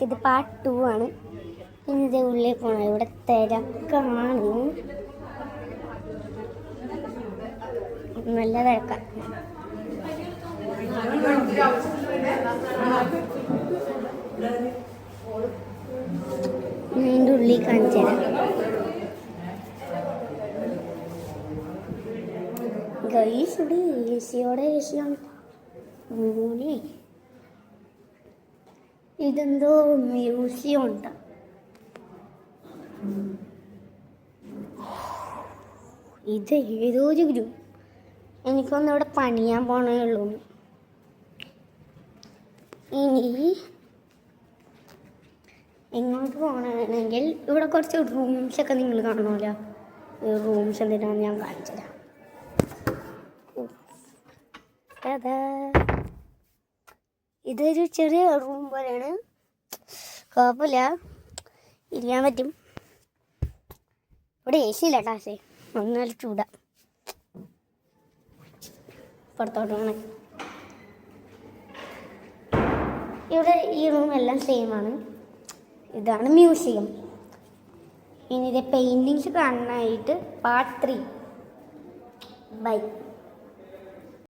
ഇത് പാർട്ട് 2 ആണ്. ഇതിൻ്റെ ഉള്ളിൽ പോകണം. ഇവിടെ തിരക്കാണ്, നല്ല തിരക്കാണ്. ഇതിൻ്റെ ഉള്ളിൽ കാണിച്ചു തരാം. ഗൈസ്, ഇവിടെ ഏസിയോടെ ഏസിയാണ്. ഇതെന്തോ മ്യൂസിയം ഉണ്ട്. ഇത് ഏതോ ഒരു ഗ്രൂപ്പ്. എനിക്കൊന്നും ഇവിടെ പണിയാൻ പോണേ ഉള്ളൂ. ഇനി എങ്ങോട്ട് പോകണമെങ്കിൽ ഇവിടെ കുറച്ച് റൂംസൊക്കെ നിങ്ങൾ കാണുമല്ലോ. ഈ റൂംസ് എന്തിനാണെന്ന് ഞാൻ കാണിച്ചു തരാം. ഇതൊരു ചെറിയ റൂം പോലെയാണ്, കുഴപ്പമില്ല, ഇരിക്കാൻ പറ്റും. ഇവിടെ എ സി ഇല്ല ടാസേ, ഒന്നും ചൂടാ. പുറത്തോട്ട് പോകണേ. ഇവിടെ ഈ റൂം എല്ലാം സെയിം ആണ്. ഇതാണ് മ്യൂസിയം. ഇനി ഇത് പെയിൻറ്റിങ്സ് കാണാനായിട്ട് പാർട്ട് 3 ബൈ.